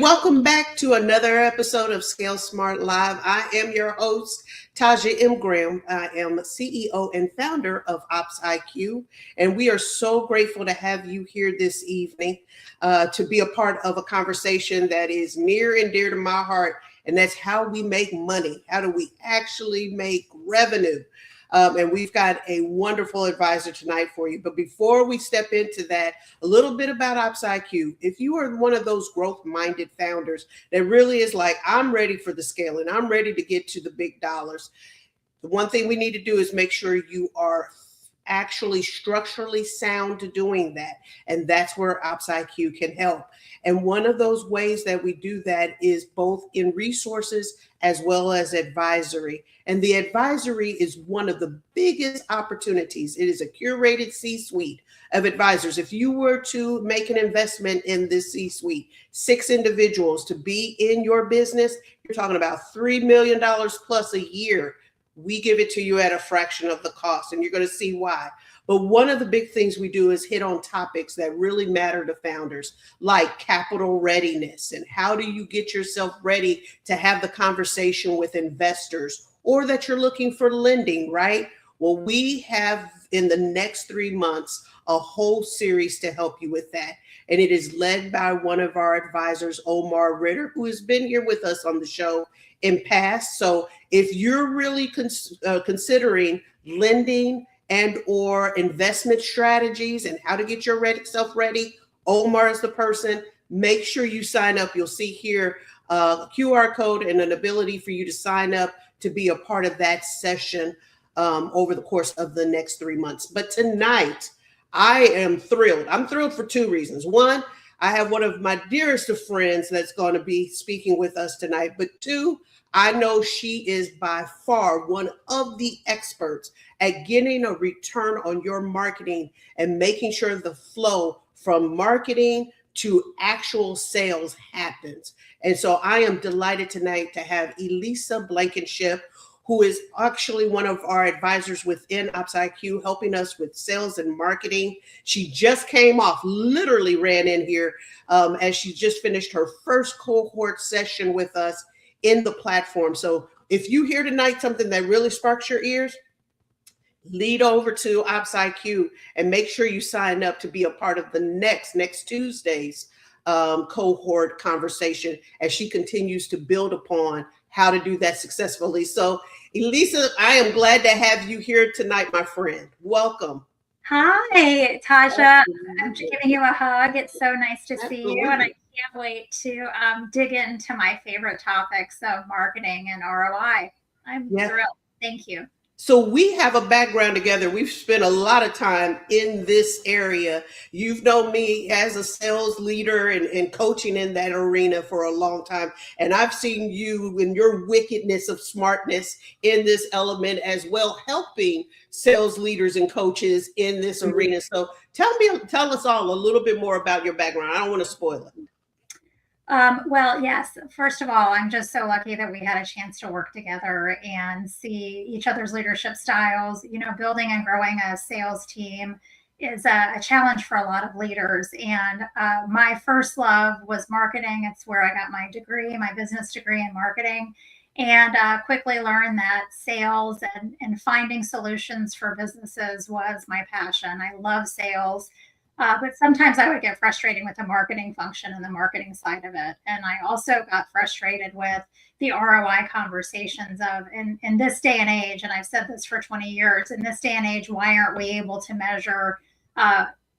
welcome back to another episode of Scale Smart Live. I am your host, Taja M. Graham. I am CEO and founder of Ops IQ, and we are so grateful to have you here this evening to be a part of a conversation that is near and dear to my heart, and that's how we make money. How do we actually make revenue? And we've got a wonderful advisor tonight for you. But before we step into that, a little bit about Ops IQ. If you are one of those growth-minded founders that really is like, I'm ready for the scaling, I'm ready to get to the big dollars, the one thing we need to do is make sure you are actually structurally sound to doing that. And that's where Ops IQ can help. And one of those ways that we do that is both in resources as well as advisory. And the advisory is one of the biggest opportunities. It is a curated C-suite of advisors. If you were to make an investment in this C-suite, 6 individuals to be in your business, you're talking about $3 million plus a year. We give it to you at a fraction of the cost, and you're going to see why. But one of the big things we do is hit on topics that really matter to founders, like capital readiness and how do you get yourself ready to have the conversation with investors, or that you're looking for lending, right? Well, we have in the next 3 months a whole series to help you with that. And it is led by one of our advisors, Omar Ritter, who has been here with us on the show in past. So if you're really considering lending and or investment strategies and how to get yourself ready, Omar is the person. Make sure you sign up. You'll see here a QR code and an ability for you to sign up to be a part of that session over the course of the next 3 months. But tonight, I am thrilled. I'm thrilled for 2 reasons. One, I have one of my dearest of friends that's going to be speaking with us tonight. But 2, I know she is by far one of the experts at getting a return on your marketing and making sure the flow from marketing to actual sales happens. And so I am delighted tonight to have Elissa Blankenship, who is actually one of our advisors within Ops IQ, helping us with sales and marketing. She just came off, literally ran in here as she just finished her first cohort session with us in the platform. So if you hear tonight something that really sparks your ears, lead over to Ops IQ and make sure you sign up to be a part of the next Tuesday's cohort conversation as she continues to build upon how to do that successfully. So Elissa, I am glad to have you here tonight, my friend. Welcome. Hi, Taja. I'm giving you a hug. It's so nice to see you, and I can't wait to dig into my favorite topics of marketing and ROI. I'm thrilled. Thank you. So we have a background together. We've spent a lot of time in this area. You've known me as a sales leader and coaching in that arena for a long time. And I've seen you and your wickedness of smartness in this element as well, helping sales leaders and coaches in this arena. So tell us all a little bit more about your background. I don't want to spoil it. Well, yes. First of all, I'm just so lucky that we had a chance to work together and see each other's leadership styles. You know, building and growing a sales team is a challenge for a lot of leaders. And my first love was marketing. It's where I got my degree, my business degree in marketing, and quickly learned that sales and finding solutions for businesses was my passion. I love sales. But sometimes I would get frustrated with the marketing function and the marketing side of it. And I also got frustrated with the ROI conversations of, in this day and age, and I've said this for 20 years, in this day and age, why aren't we able to measure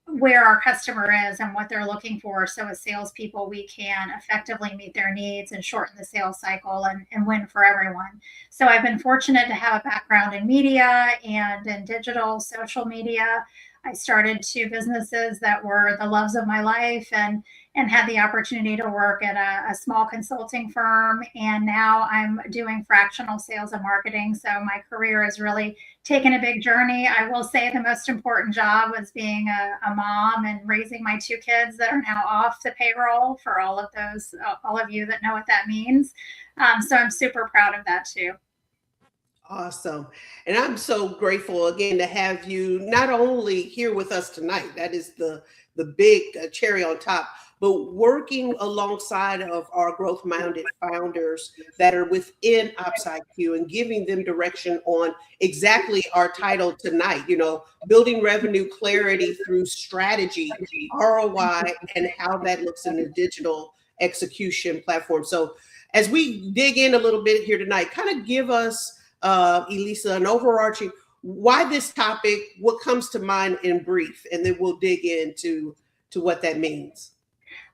where our customer is and what they're looking for? So as salespeople, we can effectively meet their needs and shorten the sales cycle and win for everyone. So I've been fortunate to have a background in media and in digital social media. I started 2 businesses that were the loves of my life and had the opportunity to work at a small consulting firm. And now I'm doing fractional sales and marketing. So my career has really taken a big journey. I will say the most important job was being a mom and raising my 2 kids that are now off the payroll, for all of you that know what that means. So I'm super proud of that too. Awesome. And I'm so grateful again to have you not only here with us tonight, that is the big cherry on top, but working alongside of our growth minded founders that are within OpsIQ and giving them direction on exactly our title tonight, building revenue clarity through strategy, ROI, and how that looks in the digital execution platform. So as we dig in a little bit here tonight, kind of give us, Elissa, an overarching why this topic, what comes to mind in brief, and then we'll dig into what that means.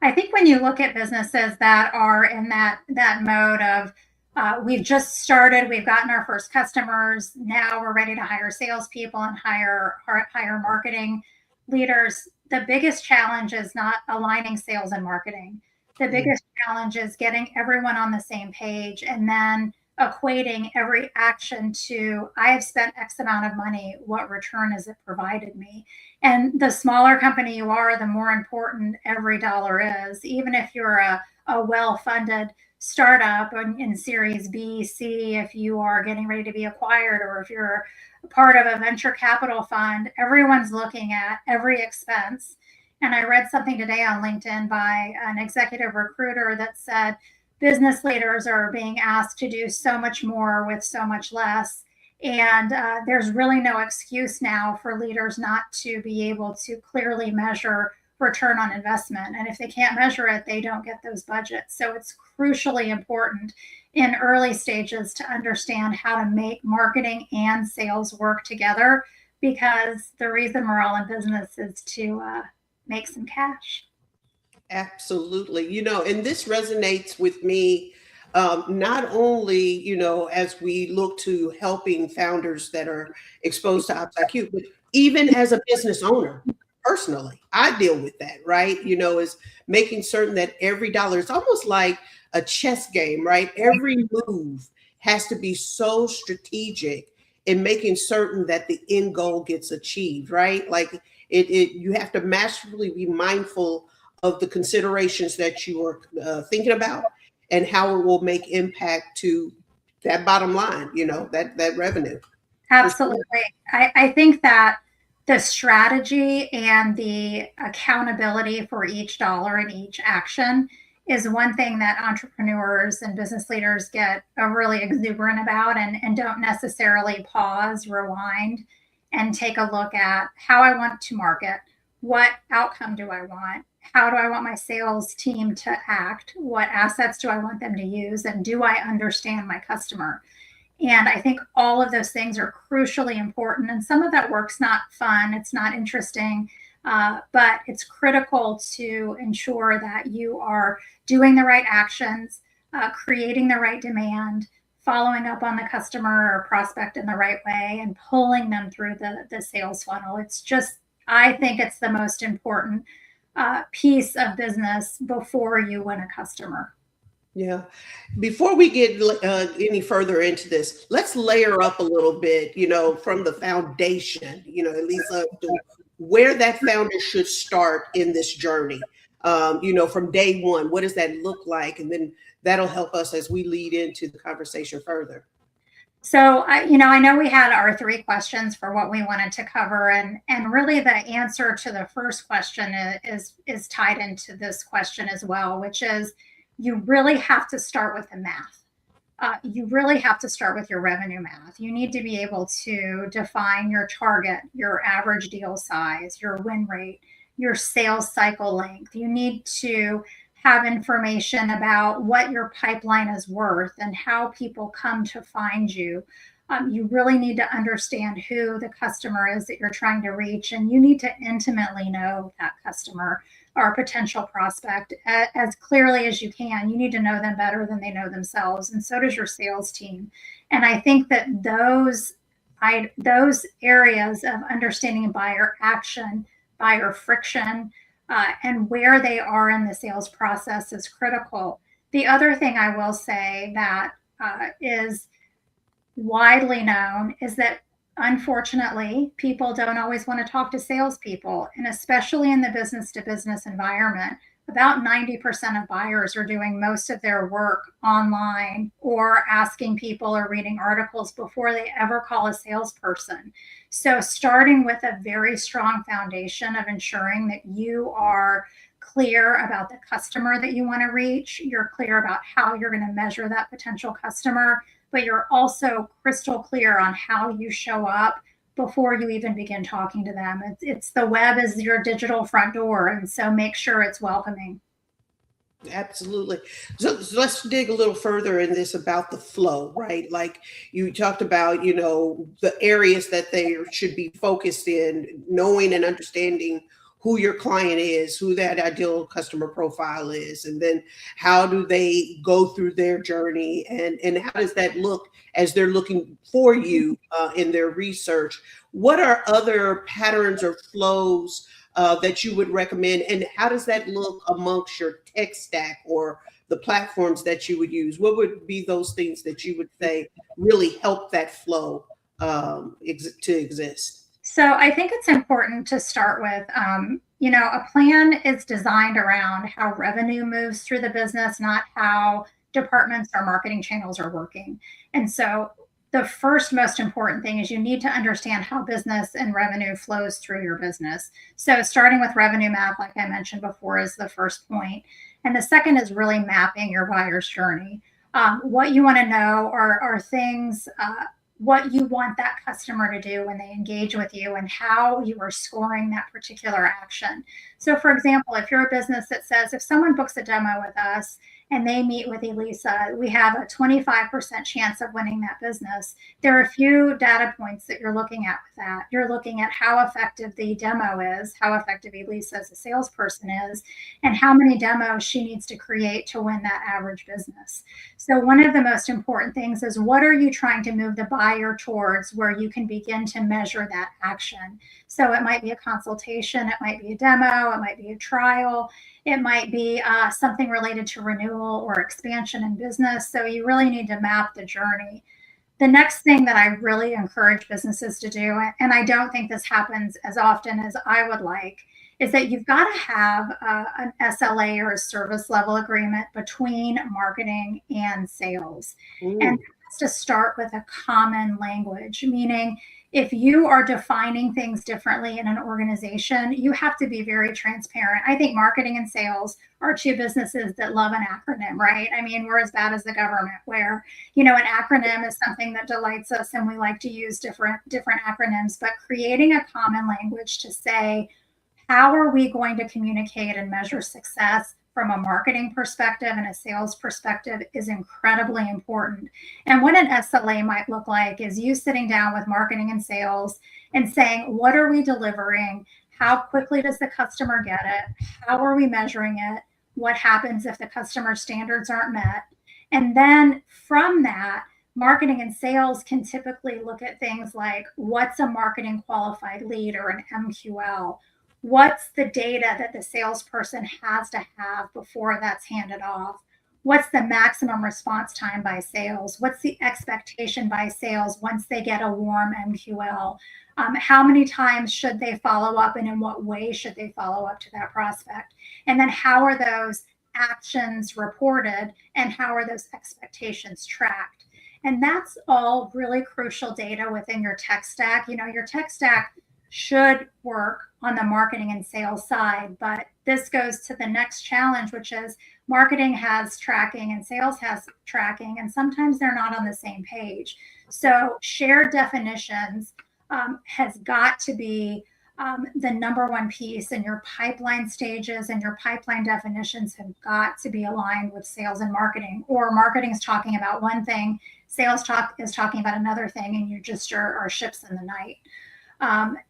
I think when you look at businesses that are in that mode of we've just started, we've gotten our first customers, now we're ready to hire salespeople and hire marketing leaders. The biggest challenge is not aligning sales and marketing. The biggest challenge is getting everyone on the same page and then equating every action to, I have spent X amount of money, what return has it provided me? And the smaller company you are, the more important every dollar is. Even if you're a well-funded startup in Series B, C, if you are getting ready to be acquired, or if you're part of a venture capital fund, everyone's looking at every expense. And I read something today on LinkedIn by an executive recruiter that said, business leaders are being asked to do so much more with so much less. And there's really no excuse now for leaders not to be able to clearly measure return on investment. And if they can't measure it, they don't get those budgets. So it's crucially important in early stages to understand how to make marketing and sales work together, because the reason we're all in business is to make some cash. Absolutely. And this resonates with me, not only, as we look to helping founders that are exposed to OpsIQ, but even as a business owner, personally, I deal with that, right? Is making certain that every dollar, it's almost like a chess game, right? Every move has to be so strategic in making certain that the end goal gets achieved, right? Like you have to masterfully be mindful of the considerations that you are thinking about and how it will make impact to that bottom line, that revenue. Absolutely. I think that the strategy and the accountability for each dollar and each action is one thing that entrepreneurs and business leaders get really exuberant about and don't necessarily pause, rewind, and take a look at how I want to market. What outcome do I want? How do I want my sales team to act? What assets do I want them to use? And do I understand my customer? And I think all of those things are crucially important. And some of that work's not fun, it's not interesting, but it's critical to ensure that you are doing the right actions, creating the right demand, following up on the customer or prospect in the right way, and pulling them through the sales funnel. It's just, I think it's the most important piece of business before you win a customer. Yeah. Before we get any further into this, let's layer up a little bit, from the foundation, Elissa, where that founder should start in this journey, from day one. What does that look like? And then that'll help us as we lead into the conversation further. So, I know we had our 3 questions for what we wanted to cover, and really the answer to the first question is tied into this question as well, which is you really have to start with the math. You really have to start with your revenue math. You need to be able to define your target, your average deal size, your win rate, your sales cycle length. You need to have information about what your pipeline is worth and how people come to find you. You really need to understand who the customer is that you're trying to reach, and you need to intimately know that customer or potential prospect as clearly as you can. You need to know them better than they know themselves, and so does your sales team. And I think that those areas of understanding buyer action, buyer friction, and where they are in the sales process is critical. The other thing I will say that is widely known is that, unfortunately, people don't always want to talk to salespeople, and especially in the business-to-business environment, about 90% of buyers are doing most of their work online or asking people or reading articles before they ever call a salesperson. So starting with a very strong foundation of ensuring that you are clear about the customer that you want to reach. You're clear about how you're going to measure that potential customer, but you're also crystal clear on how you show up before you even begin talking to them. It's the web is your digital front door, and so make sure it's welcoming. Absolutely. So let's dig a little further in this about the flow, right? Like you talked about, the areas that they should be focused in, knowing and understanding who your client is, who that ideal customer profile is, and then how do they go through their journey, and how does that look as they're looking for you in their research? What are other patterns or flows that you would recommend, and how does that look amongst your tech stack or the platforms that you would use? What would be those things that you would say really help that flow to exist? So I think it's important to start with, a plan is designed around how revenue moves through the business, not how departments or marketing channels are working. And so the first most important thing is you need to understand how business and revenue flows through your business. So starting with revenue map, like I mentioned before, is the first point. And the second is really mapping your buyer's journey. What you want to know are things, what you want that customer to do when they engage with you and how you are scoring that particular action. So for example, if you're a business that says, if someone books a demo with us and they meet with Elissa, we have a 25% chance of winning that business. There are a few data points that you're looking at with that. You're looking at how effective the demo is, how effective Elissa as a salesperson is, and how many demos she needs to create to win that average business. So one of the most important things is, what are you trying to move the buyer towards where you can begin to measure that action? So it might be a consultation, it might be a demo, it might be a trial, it might be something related to renewal or expansion in business. So you really need to map the journey. The next thing that I really encourage businesses to do, and I don't think this happens as often as I would like, is that you've got to have an SLA or a service level agreement between marketing and sales. And that's to start with a common language, meaning if you are defining things differently in an organization, you have to be very transparent. I think marketing and sales are two businesses that love an acronym, right? I mean, we're as bad as the government, where, an acronym is something that delights us and we like to use different acronyms, but creating a common language to say, how are we going to communicate and measure success from a marketing perspective and a sales perspective is incredibly important. And what an SLA might look like is you sitting down with marketing and sales and saying, what are we delivering? How quickly does the customer get it? How are we measuring it? What happens if the customer standards aren't met? And then from that, marketing and sales can typically look at things like, what's a marketing qualified lead or an MQL? What's the data that the salesperson has to have before that's handed off? What's the maximum response time by sales? What's the expectation by sales once they get a warm MQL? How many times should they follow up, and in what way should they follow up to that prospect? And then how are those actions reported, and how are those expectations tracked? And that's all really crucial data within your tech stack. Your tech stack should work on the marketing and sales side, but this goes to the next challenge, which is marketing has tracking and sales has tracking, and sometimes they're not on the same page. So shared definitions has got to be the number one piece, and your pipeline stages and your pipeline definitions have got to be aligned with sales and marketing, or marketing is talking about one thing, sales is talking about another thing, and you just are ships in the night.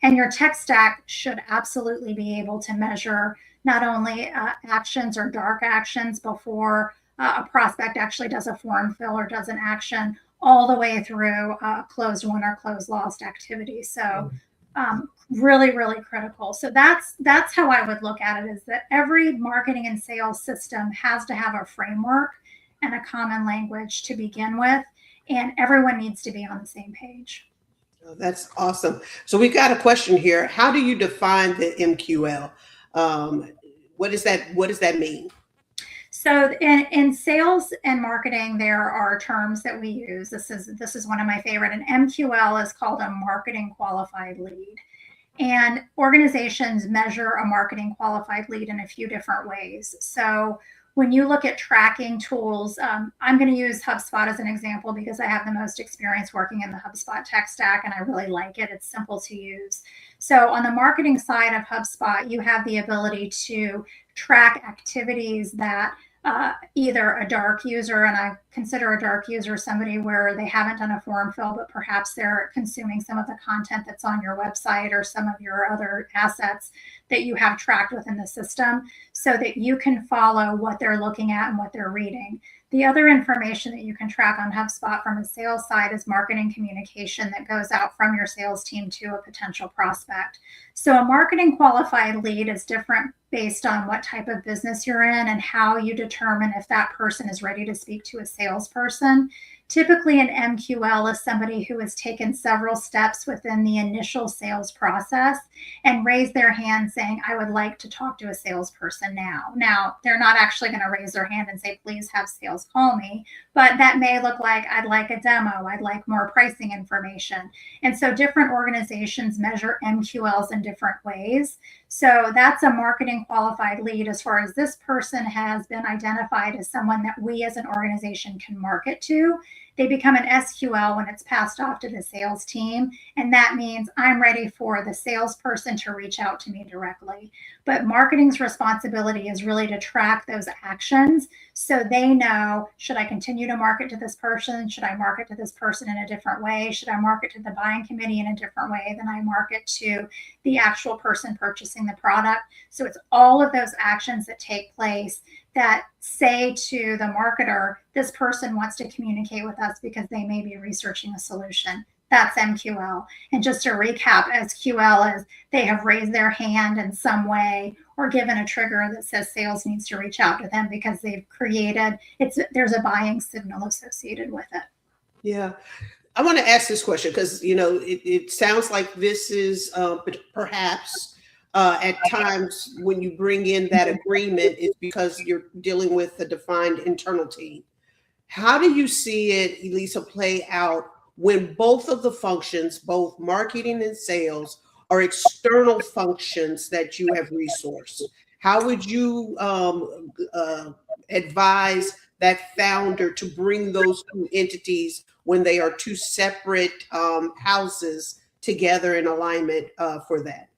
And your tech stack should absolutely be able to measure not only actions or dark actions before a prospect actually does a form fill or does an action, all the way through closed won or closed lost activity. So really, really critical. So that's how I would look at it, is that every marketing and sales system has to have a framework and a common language to begin with, and everyone needs to be on the same page. Oh, that's awesome. So we've got a question here. How do you define the MQL? What does that mean? So in sales and marketing, there are terms that we use. This is one of my favorite. An MQL is called a marketing qualified lead. And organizations measure a marketing qualified lead in a few different ways. So when you look at tracking tools, I'm going to use HubSpot as an example because I have the most experience working in the HubSpot tech stack and I really like it. It's simple to use. So on the marketing side of HubSpot, you have the ability to track activities that either a dark user, and I consider a dark user somebody where they haven't done a form fill, but perhaps they're consuming some of the content that's on your website or some of your other assets that you have tracked within the system so that you can follow what they're looking at and what they're reading. The other information that you can track on HubSpot from a sales side is marketing communication that goes out from your sales team to a potential prospect. So a marketing qualified lead is different based on what type of business you're in and how you determine if that person is ready to speak to a salesperson. Typically, an MQL is somebody who has taken several steps within the initial sales process and raised their hand saying, I would like to talk to a salesperson now. Now, they're not actually going to raise their hand and say, please have sales call me, but that may look like, I'd like a demo, I'd like more pricing information. And so different organizations measure MQLs in different ways. So that's a marketing qualified lead as far as this person has been identified as someone that we as an organization can market to. They become an SQL when it's passed off to the sales team. And that means I'm ready for the salesperson to reach out to me directly. But marketing's responsibility is really to track those actions so they know, should I continue to market to this person? Should I market to this person in a different way? Should I market to the buying committee in a different way than I market to the actual person purchasing the product? So it's all of those actions that take place that say to the marketer, this person wants to communicate with us because they may be researching a solution. That's MQL. And just to recap, SQL is they have raised their hand in some way or given a trigger that says sales needs to reach out to them because they've created, there's a buying signal associated with it. Yeah. I want to ask this question because, it sounds like this is perhaps at times when you bring in that agreement, it's because you're dealing with a defined internal team. How do you see it, Elissa, play out when both of the functions, both marketing and sales, are external functions that you have resourced? How would you advise that founder to bring those two entities when they are two separate houses together in alignment for that?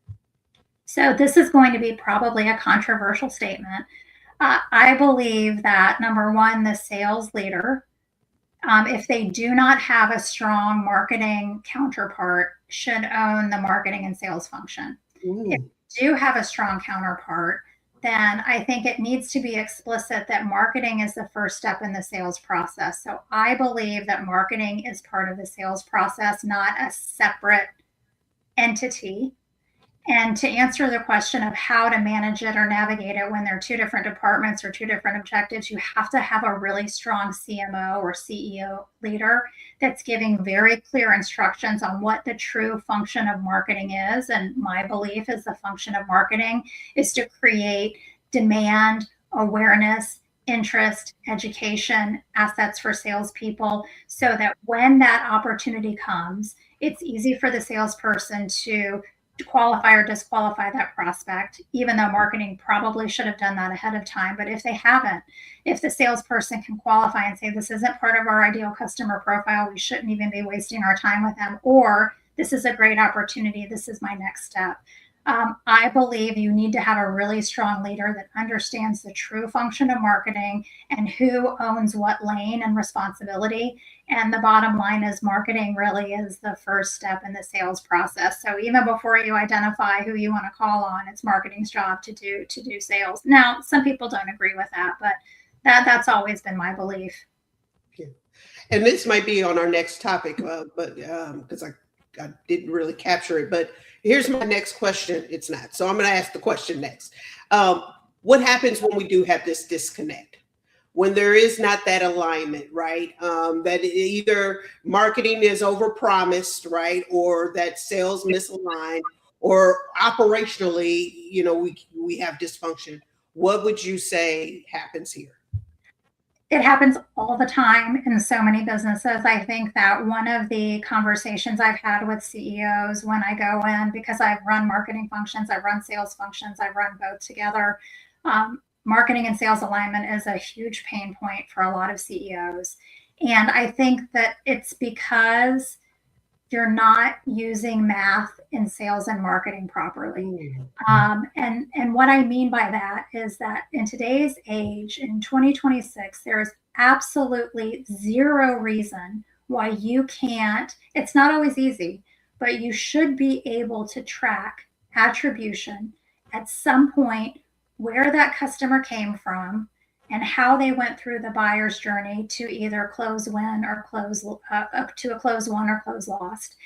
So this is going to be probably a controversial statement. I believe that number one, the sales leader, if they do not have a strong marketing counterpart, should own the marketing and sales function. Ooh. If you do have a strong counterpart, then I think it needs to be explicit that marketing is the first step in the sales process. So I believe that marketing is part of the sales process, not a separate entity. And to answer the question of how to manage it or navigate it when there are two different departments or two different objectives, you have to have a really strong CMO or CEO leader that's giving very clear instructions on what the true function of marketing is. And my belief is the function of marketing is to create demand, awareness, interest, education, assets for salespeople, so that when that opportunity comes, it's easy for the salesperson to qualify or disqualify that prospect, even though marketing probably should have done that ahead of time. But if they haven't, if the salesperson can qualify and say, this isn't part of our ideal customer profile, we shouldn't even be wasting our time with them, or this is a great opportunity, this is my next step. I believe you need to have a really strong leader that understands the true function of marketing and who owns what lane and responsibility. And the bottom line is marketing really is the first step in the sales process. So even before you identify who you want to call on, it's marketing's job to do sales. Now, some people don't agree with that, but that's always been my belief. Yeah. And this might be on our next topic, but because I didn't really capture it, but here's my next question. It's not. So I'm going to ask the question next. What happens when we do have this disconnect? When there is not that alignment, right? That either marketing is overpromised, right? Or that sales misaligned, or operationally, we have dysfunction. What would you say happens here? It happens all the time in so many businesses. I think that one of the conversations I've had with CEOs when I go in, because I've run marketing functions, I've run sales functions, I've run both together. Marketing and sales alignment is a huge pain point for a lot of CEOs. And I think that it's because you're not using math in sales and marketing properly. And what I mean by that is that in today's age, in 2026, there is absolutely zero reason why you can't. It's not always easy, but you should be able to track attribution at some point, where that customer came from and how they went through the buyer's journey to either close win or close up to a close won or close lost.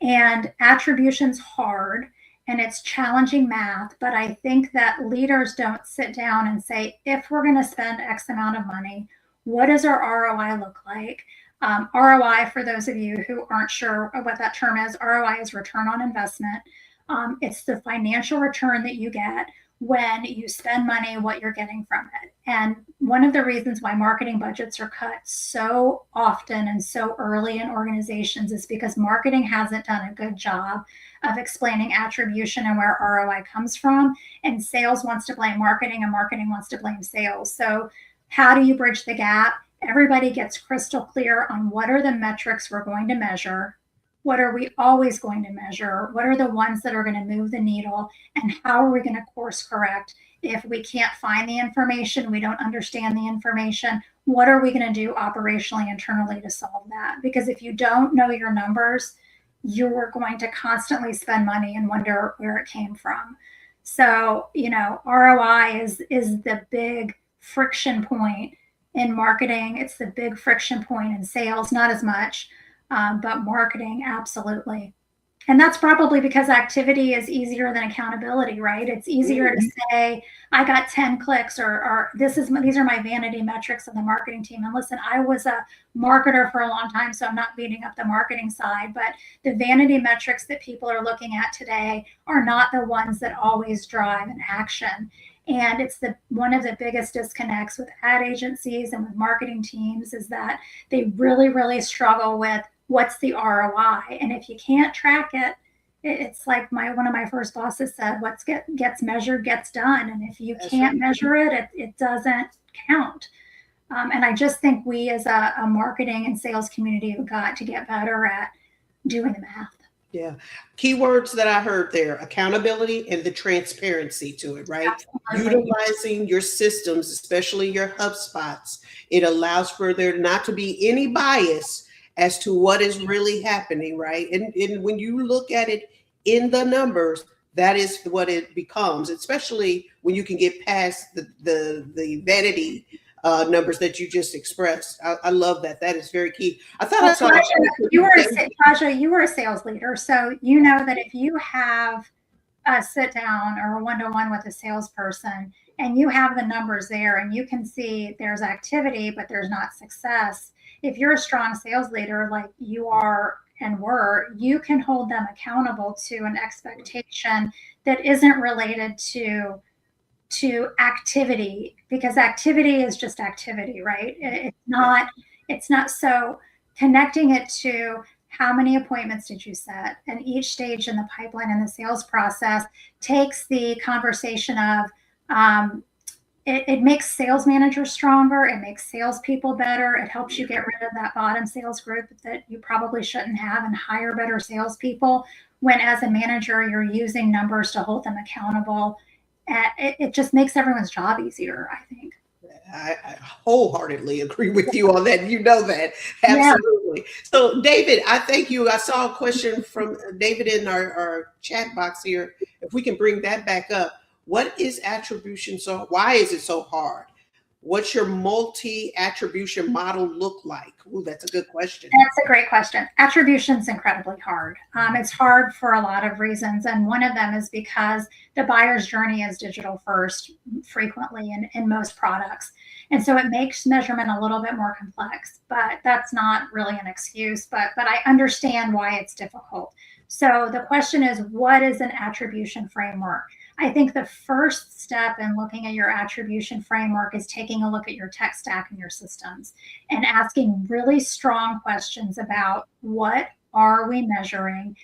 And attribution's hard and it's challenging math, but I think that leaders don't sit down and say, if we're going to spend X amount of money, what does our ROI look like? ROI, for those of you who aren't sure what that term is, ROI is return on investment. It's the financial return that you get when you spend money, what you're getting from it. And one of the reasons why marketing budgets are cut so often and so early in organizations is because marketing hasn't done a good job of explaining attribution and where ROI comes from. And sales wants to blame marketing and marketing wants to blame sales. So how do you bridge the gap? Everybody gets crystal clear on what are the metrics we're going to measure. What are we always going to measure? What are the ones that are going to move the needle? And how are we going to course correct if we can't find the information, we don't understand the information? What are we going to do operationally, internally to solve that? Because if you don't know your numbers, you're going to constantly spend money and wonder where it came from. So, ROI is the big friction point in marketing. It's the big friction point in sales, not as much. But marketing, absolutely. And that's probably because activity is easier than accountability, right? It's easier to say, I got 10 clicks or these are my vanity metrics on the marketing team. And listen, I was a marketer for a long time, so I'm not beating up the marketing side, but the vanity metrics that people are looking at today are not the ones that always drive an action. And it's one of the biggest disconnects with ad agencies and with marketing teams is that they really, really struggle with what's the ROI. And if you can't track it, it's like one of my first bosses said, what gets measured gets done. And if you can't measure it, it doesn't count. And I just think we as a marketing and sales community have got to get better at doing the math. Yeah. Keywords that I heard there, accountability and the transparency to it, right? Absolutely. Utilizing your systems, especially your HubSpots, it allows for there not to be any bias as to what is really happening, right? And when you look at it in the numbers, that is what it becomes, especially when you can get past the vanity numbers that you just expressed. I love that. That is very key. I thought I saw Taja, you were a sales leader, so you know that if you have a sit down or a one-to-one with a salesperson and you have the numbers there and you can see there's activity but there's not success, if you're a strong sales leader like you are and were, you can hold them accountable to an expectation that isn't related to activity, because activity is just activity, right? It's not. So connecting it to how many appointments did you set, and each stage in the pipeline and the sales process takes the conversation of it makes sales managers stronger. It makes salespeople better. It helps you get rid of that bottom sales group that you probably shouldn't have and hire better salespeople. When as a manager, you're using numbers to hold them accountable. It just makes everyone's job easier, I think. I wholeheartedly agree with you on that. You know that. Absolutely. Yeah. So, David, I thank you. I saw a question from David in our chat box here. If we can bring that back up. What is attribution? So why is it so hard? What's your multi-attribution model look like? Ooh, that's a good question. That's a great question. Attribution is incredibly hard. It's hard for a lot of reasons. And one of them is because the buyer's journey is digital first frequently in most products. And so it makes measurement a little bit more complex, but that's not really an excuse, but I understand why it's difficult. So the question is, what is an attribution framework? I think the first step in looking at your attribution framework is taking a look at your tech stack and your systems and asking really strong questions about what are we measuring,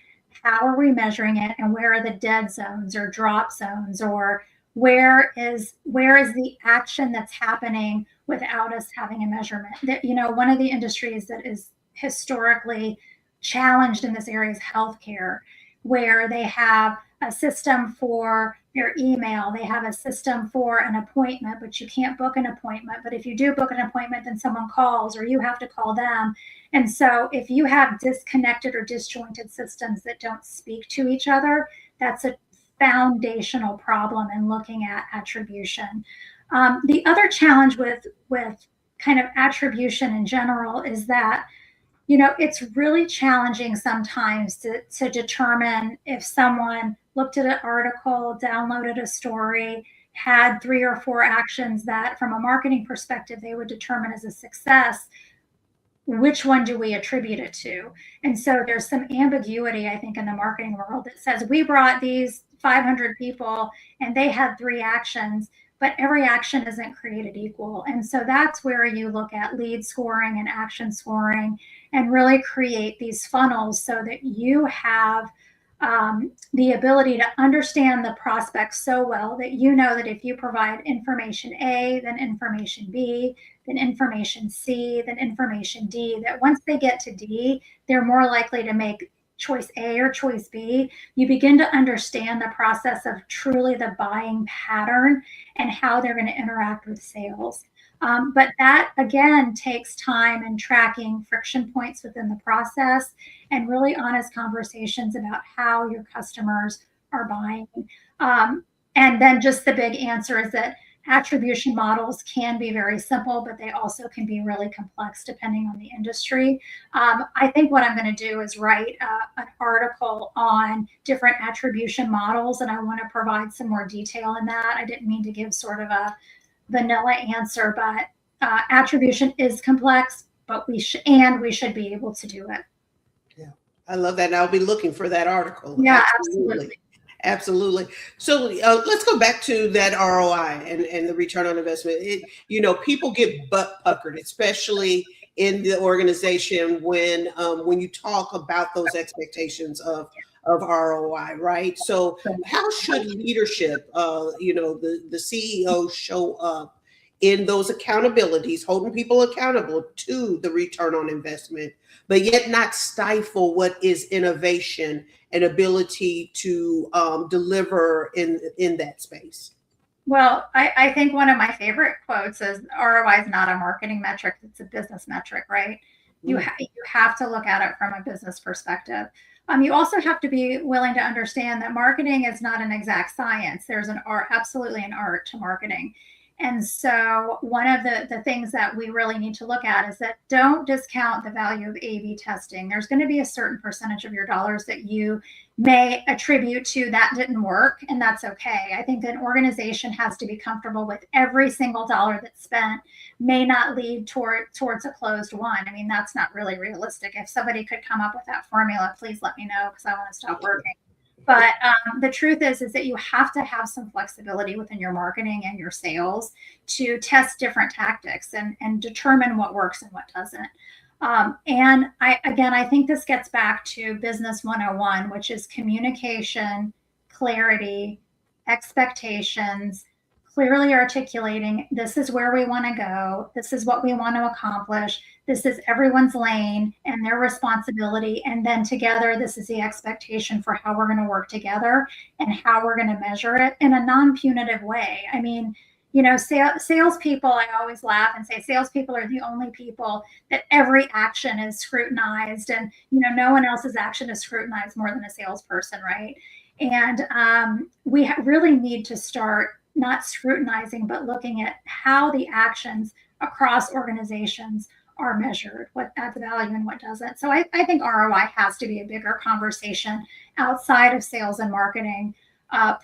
how are we measuring it, and where are the dead zones or drop zones, or where is the action that's happening without us having a measurement. That, one of the industries that is historically challenged in this area is healthcare, where they have a system for your email, they have a system for an appointment, but you can't book an appointment. But if you do book an appointment, then someone calls or you have to call them. And so if you have disconnected or disjointed systems that don't speak to each other, that's a foundational problem in looking at attribution. The other challenge with kind of attribution in general is that it's really challenging sometimes to determine if someone looked at an article, downloaded a story, had 3 or 4 actions that from a marketing perspective they would determine as a success. Which one do we attribute it to? And so there's some ambiguity, I think, in the marketing world that says we brought these 500 people and they had 3 actions, but every action isn't created equal. And so that's where you look at lead scoring and action scoring and really create these funnels so that you have the ability to understand the prospect so well that you know that if you provide information A, then information B, then information C, then information D, that once they get to D, they're more likely to make choice A or choice B. You begin to understand the process of truly the buying pattern and how they're going to interact with sales. But that, again, takes time and tracking friction points within the process and really honest conversations about how your customers are buying. And then just the big answer is that attribution models can be very simple, but they also can be really complex depending on the industry. I think what I'm going to do is write an article on different attribution models, and I want to provide some more detail in that. I didn't mean to give sort of a vanilla answer, but attribution is complex, but we should be able to do it. Yeah, I love that. And I'll be looking for that article. Yeah, absolutely. Absolutely. So let's go back to that ROI and the return on investment. People get butt puckered, especially in the organization when you talk about those expectations of ROI, right? So how should leadership, the CEO show up in those accountabilities, holding people accountable to the return on investment, but yet not stifle what is innovation and ability to deliver in that space? Well, I think one of my favorite quotes is ROI is not a marketing metric, it's a business metric, right? You have to look at it from a business perspective. You also have to be willing to understand that marketing is not an exact science. There's an art, absolutely an art to marketing. And so one of the things that we really need to look at is that don't discount the value of A/B testing. There's going to be a certain percentage of your dollars that you may attribute to that didn't work, and that's okay. I think an organization has to be comfortable with every single dollar that's spent may not lead towards a closed one. I mean, that's not really realistic. If somebody could come up with that formula, please let me know because I want to stop working. But the truth is that you have to have some flexibility within your marketing and your sales to test different tactics and determine what works and what doesn't. And I think this gets back to business 101, which is communication, clarity, expectations, clearly articulating this is where we want to go, this is what we want to accomplish, this is everyone's lane and their responsibility, and then together this is the expectation for how we're going to work together and how we're going to measure it in a non-punitive way. I mean, salespeople, I always laugh and say salespeople are the only people that every action is scrutinized, and no one else's action is scrutinized more than a salesperson, right? And we really need to start not scrutinizing, but looking at how the actions across organizations are measured, what adds value and what doesn't. So I think ROI has to be a bigger conversation outside of sales and marketing,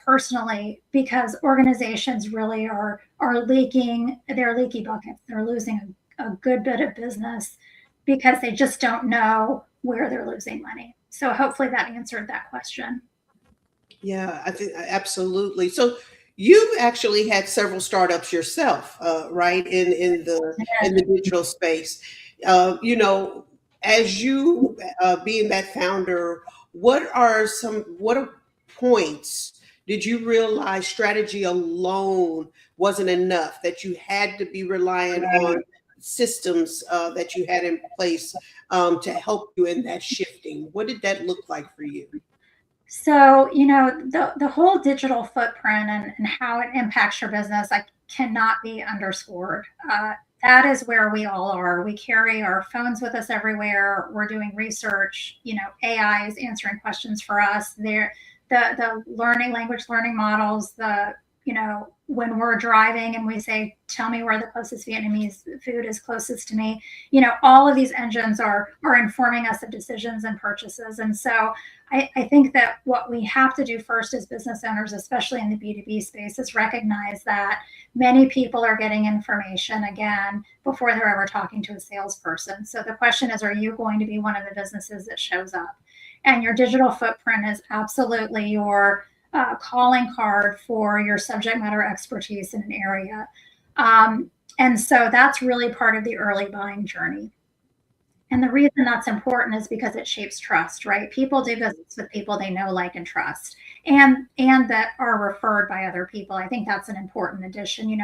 personally, because organizations really are leaking, they're leaky buckets. They're losing a good bit of business because they just don't know where they're losing money. So hopefully that answered that question. Yeah, I think absolutely. So you've actually had several startups yourself, right? In the digital space, you know, as you being that founder, what are points did you realize strategy alone wasn't enough? That you had to be reliant on systems that you had in place to help you in that shifting. What did that look like for you? So, the whole digital footprint and how it impacts your business, I cannot be underscored. That is where we all are. We carry our phones with us everywhere. We're doing research. AI is answering questions for us. The language learning models. When we're driving and we say, "Tell me where the closest Vietnamese food is closest to me." All of these engines are informing us of decisions and purchases, and so I think that what we have to do first as business owners, especially in the B2B space, is recognize that many people are getting information again before they're ever talking to a salesperson. So the question is, are you going to be one of the businesses that shows up? And your digital footprint is absolutely your calling card for your subject matter expertise in an area. And so that's really part of the early buying journey. And the reason that's important is because it shapes trust, right? People do business with people they know, like, and trust, and that are referred by other people. I think that's an important addition.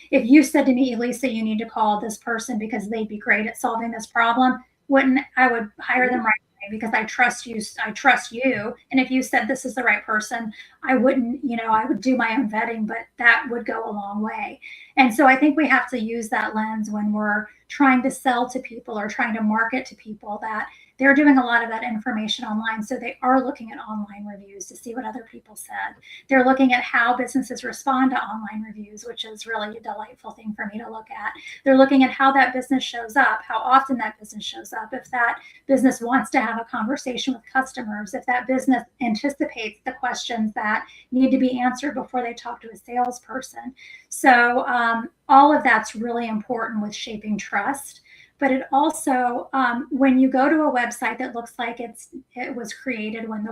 If you said to me, "Elissa, you need to call this person because they'd be great at solving this problem," wouldn't I would hire them right away because I trust you. I trust you. And if you said this is the right person, I wouldn't. I would do my own vetting, but that would go a long way. And so I think we have to use that lens when we're trying to sell to people or trying to market to people, that they're doing a lot of that information online. So they are looking at online reviews to see what other people said. They're looking at how businesses respond to online reviews, which is really a delightful thing for me to look at. They're looking at how that business shows up, how often that business shows up, if that business wants to have a conversation with customers, if that business anticipates the questions that need to be answered before they talk to a salesperson. So all of that's really important with shaping trust. But it also, when you go to a website that looks like it was created when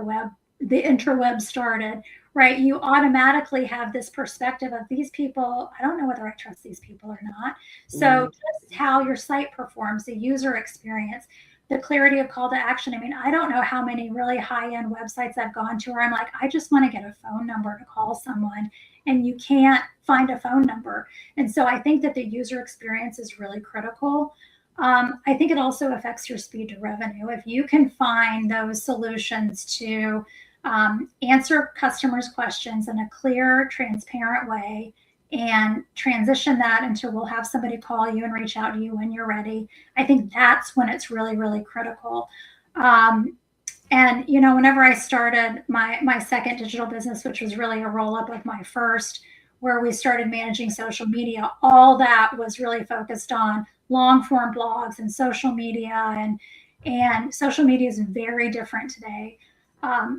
the interweb started, right? You automatically have this perspective of these people. I don't know whether I trust these people or not. So just how your site performs, the user experience, the clarity of call to action. I mean, I don't know how many really high-end websites I've gone to where I'm like, I just want to get a phone number to call someone, and you can't find a phone number. And so I think that the user experience is really critical. I think it also affects your speed to revenue. If you can find those solutions to answer customers' questions in a clear, transparent way, and transition that into, we'll have somebody call you and reach out to you when you're ready, I think that's when it's really, really critical. And whenever I started my second digital business, which was really a roll up of my first, where we started managing social media, all that was really focused on long form blogs and social media, and social media is very different today.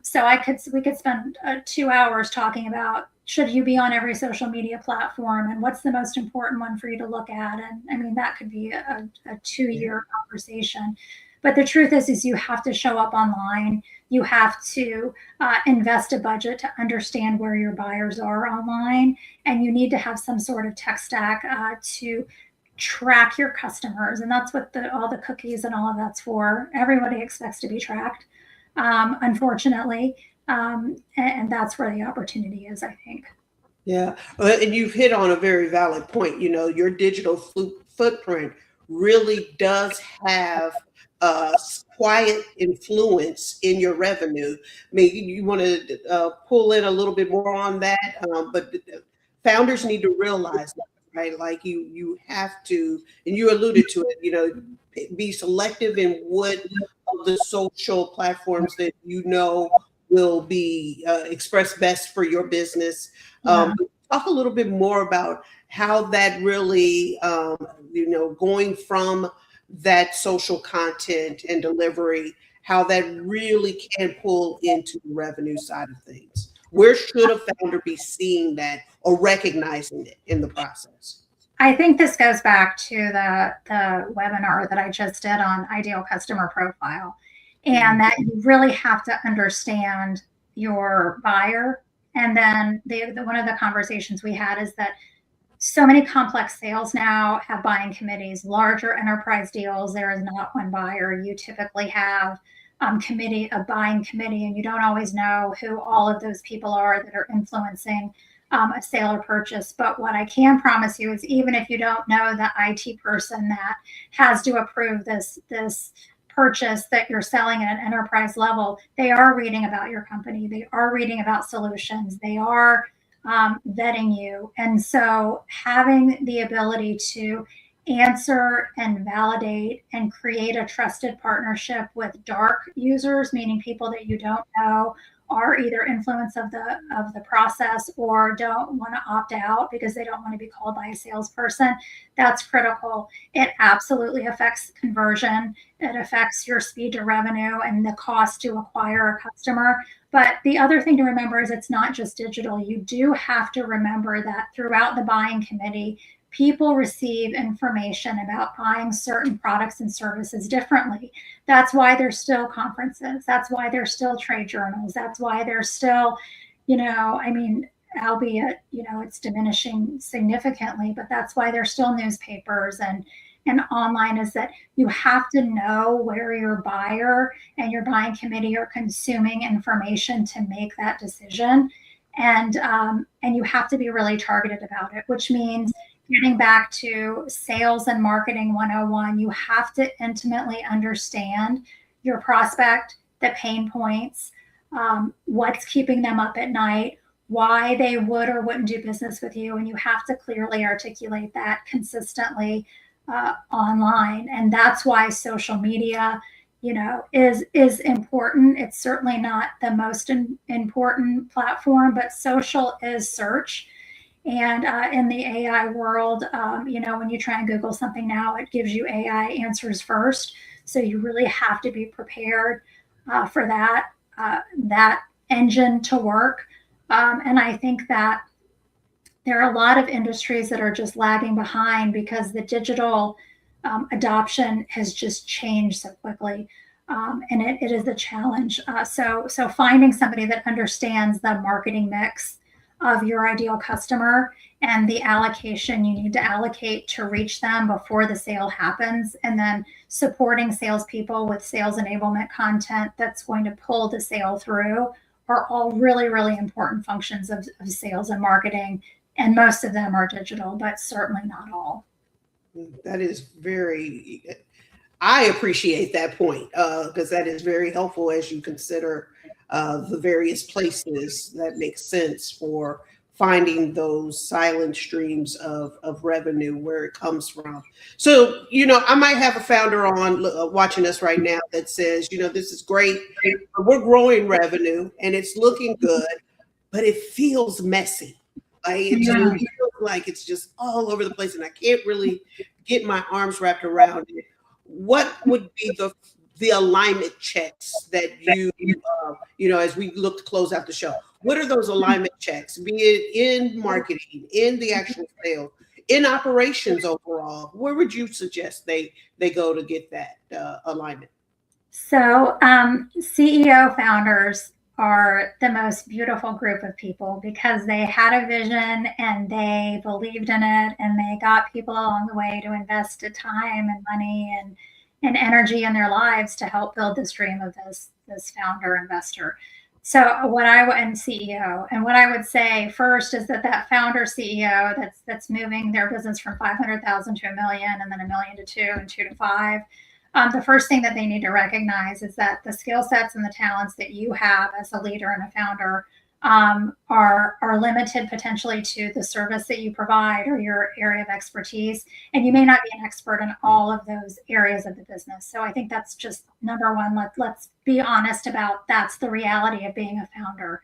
So we could spend 2 hours talking about, should you be on every social media platform, and what's the most important one for you to look at? And I mean, that could be a 2-year conversation. But the truth is you have to show up online. You have to invest a budget to understand where your buyers are online, and you need to have some sort of tech stack to track your customers. And that's what all the cookies and all of that's for. Everybody expects to be tracked, unfortunately. And that's where the opportunity is, I think. Yeah, and you've hit on a very valid point. Your digital footprint really does have a quiet influence in your revenue. I mean, you want to pull in a little bit more on that, but founders need to realize that, right? Like you have to, and you alluded to it. Be selective in what of the social platforms that will be expressed best for your business. Talk a little bit more about how that really, going from that social content and delivery, how that really can pull into the revenue side of things. Where should a founder be seeing that or recognizing it in the process? I think this goes back to the webinar that I just did on ideal customer profile, and that you really have to understand your buyer And then one of the conversations we had is that so many complex sales now have buying committees, larger enterprise deals. There is not one buyer. You typically have a buying committee, and you don't always know who all of those people are that are influencing a sale or purchase. But what I can promise you is, even if you don't know the IT person that has to approve this purchase that you're selling at an enterprise level, they are reading about your company. They are reading about solutions. They are vetting you. And so having the ability to answer and validate and create a trusted partnership with dark users, meaning people that you don't know are either influence of the process or don't want to opt out because they don't want to be called by a salesperson, that's critical. It absolutely affects conversion. It affects your speed to revenue and the cost to acquire a customer. But the other thing to remember is it's not just digital. You do have to remember that throughout the buying committee, people receive information about buying certain products and services differently. That's why there's still conferences. That's why there's still trade journals. That's why there's still, albeit, it's diminishing significantly, but that's why there's still newspapers and online, is that you have to know where your buyer and your buying committee are consuming information to make that decision. And you have to be really targeted about it, which means getting back to sales and marketing 101, you have to intimately understand your prospect, the pain points, what's keeping them up at night, why they would or wouldn't do business with you. And you have to clearly articulate that consistently online. And that's why social media, is important. It's certainly not the most important platform, but social is search. And in the AI world, when you try and Google something now, it gives you AI answers first. So you really have to be prepared for that engine to work. And I think that there are a lot of industries that are just lagging behind because the digital adoption has just changed so quickly. And it is a challenge. So finding somebody that understands the marketing mix of your ideal customer and the allocation you need to allocate to reach them before the sale happens, and then supporting salespeople with sales enablement content that's going to pull the sale through, are all really, really important functions of sales and marketing. And most of them are digital, but certainly not all. That is I appreciate that point because that is very helpful as you consider the various places that make sense for finding those silent streams of revenue, where it comes from. So, I might have a founder on watching us right now that says, this is great. We're growing revenue and it's looking good, but it feels messy. It feels like it's just all over the place and I can't really get my arms wrapped around it. What would be the alignment checks that you, as we look to close out the show, what are those alignment checks, be it in marketing, in the actual sales, in operations overall? Where would you suggest they go to get that alignment? So CEO founders are the most beautiful group of people because they had a vision and they believed in it, and they got people along the way to invest time and money and energy in their lives to help build this dream of this founder investor. So and CEO, and what I would say first is that founder CEO that's moving their business from 500,000 to $1 million, and then $1 million to 2 and 2 to 5. The first thing that they need to recognize is that the skill sets and the talents that you have as a leader and a founder are limited potentially to the service that you provide or your area of expertise. And you may not be an expert in all of those areas of the business. So I think that's just number one. Let's be honest about that's the reality of being a founder.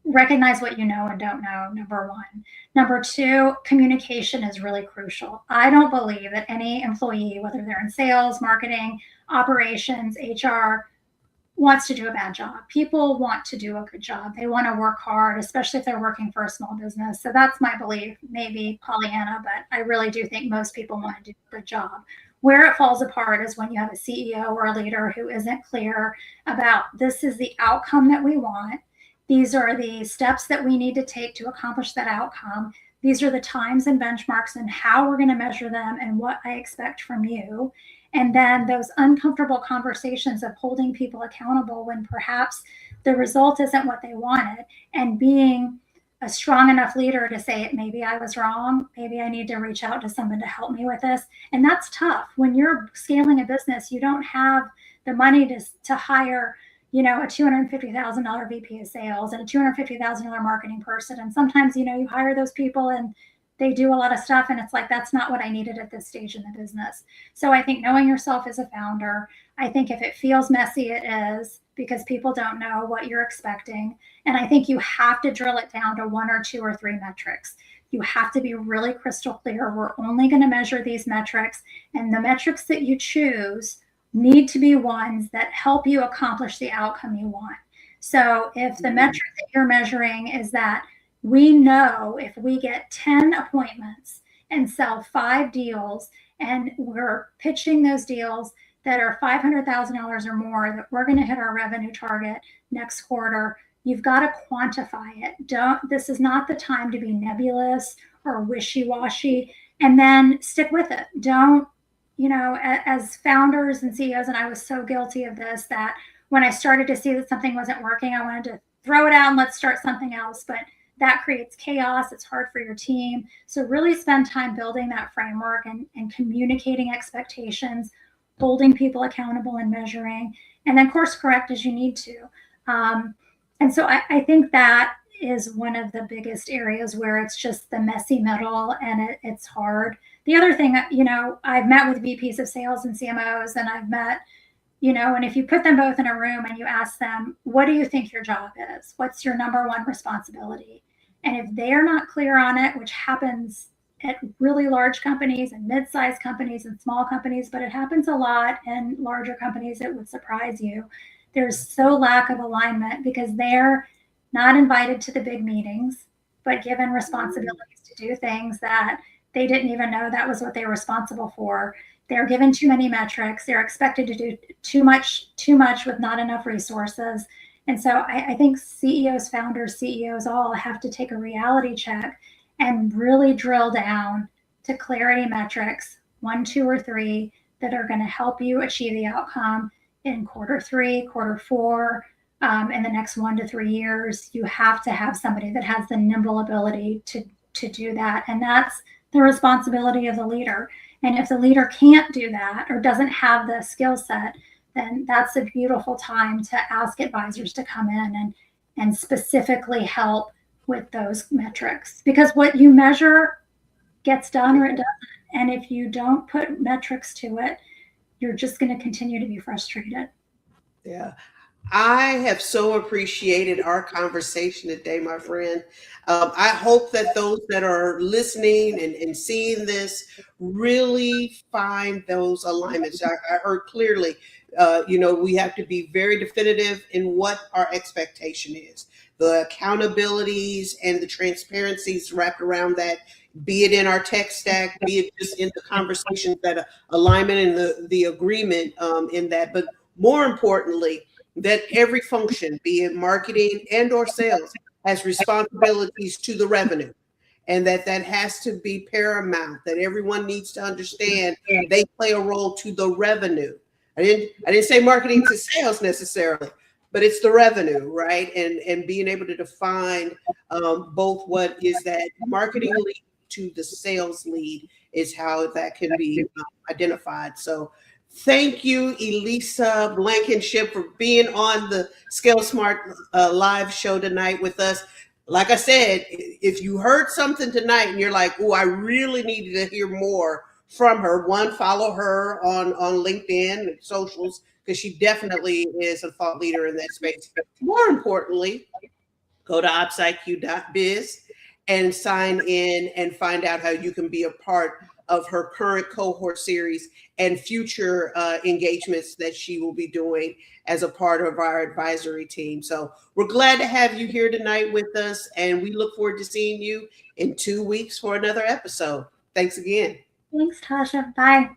Recognize what you know and don't know, number one. Number two, communication is really crucial. I don't believe that any employee, whether they're in sales, marketing, operations, HR, wants to do a bad job. People want to do a good job. They want to work hard, especially if they're working for a small business. So that's my belief, maybe Pollyanna, but I really do think most people want to do a good job. Where it falls apart is when you have a CEO or a leader who isn't clear about this is the outcome that we want. These are the steps that we need to take to accomplish that outcome. These are the times and benchmarks and how we're going to measure them and what I expect from you. And then those uncomfortable conversations of holding people accountable when perhaps the result isn't what they wanted, and being a strong enough leader to say, maybe I was wrong. Maybe I need to reach out to someone to help me with this. And that's tough. When you're scaling a business, you don't have the money to hire, a $250,000 VP of sales and a $250,000 marketing person. And sometimes, you hire those people and they do a lot of stuff. And it's like, that's not what I needed at this stage in the business. So I think knowing yourself as a founder, I think if it feels messy, it is, because people don't know what you're expecting. And I think you have to drill it down to 1 or 2 or 3 metrics. You have to be really crystal clear. We're only going to measure these metrics, and the metrics that you choose need to be ones that help you accomplish the outcome you want. So if the metric that you're measuring is that we know if we get 10 appointments and sell 5 deals, and we're pitching those deals that are $500,000 or more, that we're going to hit our revenue target next quarter, you've got to quantify it. This is not the time to be nebulous or wishy-washy, and then stick with it. Don't, as founders and CEOs, and I was so guilty of this, that when I started to see that something wasn't working, I wanted to throw it out and let's start something else. But that creates chaos. It's hard for your team. So really spend time building that framework and communicating expectations, holding people accountable and measuring, and then course correct as you need to. And so I think that is one of the biggest areas where it's just the messy middle, and it's hard. The other thing, I've met with VPs of sales and CMOs, and I've met, and if you put them both in a room and you ask them, what do you think your job is? What's your number one responsibility? And if they are not clear on it, which happens at really large companies and mid-sized companies and small companies, but it happens a lot in larger companies, it would surprise you. There's so lack of alignment because they're not invited to the big meetings, but given responsibilities to do things that they didn't even know that was what they were responsible for. They're given too many metrics. They're expected to do too much with not enough resources. And so I think CEOs, founders, CEOs all have to take a reality check and really drill down to clarity metrics, 1, 2, or 3, that are going to help you achieve the outcome in quarter 3, quarter 4, in the next 1 to 3 years. You have to have somebody that has the nimble ability to do that. And that's the responsibility of the leader. And if the leader can't do that or doesn't have the skill set, then that's a beautiful time to ask advisors to come in and specifically help with those metrics, because what you measure gets done or it doesn't. And if you don't put metrics to it, you're just going to continue to be frustrated. Yeah. I have so appreciated our conversation today, my friend. I hope that those that are listening and seeing this really find those alignments. I heard clearly, we have to be very definitive in what our expectation is. The accountabilities and the transparencies wrapped around that, be it in our tech stack, be it just in the conversations, that alignment and the agreement in that. But more importantly, that every function, be it marketing and or sales, has responsibilities to the revenue, and that has to be paramount, that everyone needs to understand they play a role to the revenue. I didn't say marketing to sales necessarily, but it's the revenue, right? And being able to define both what is that marketing lead to the sales lead is how that can be identified. So thank you, Elissa Blankenship, for being on the Scale Smart live show tonight with us. Like I said, if you heard something tonight and you're like, oh, I really needed to hear more from her, one, follow her on LinkedIn and socials, because she definitely is a thought leader in that space. But more importantly, go to opsiq.biz and sign in and find out how you can be a part of her current cohort series and future engagements that she will be doing as a part of our advisory team. So we're glad to have you here tonight with us, and we look forward to seeing you in 2 weeks for another episode. Thanks again. Thanks, Tasha. Bye.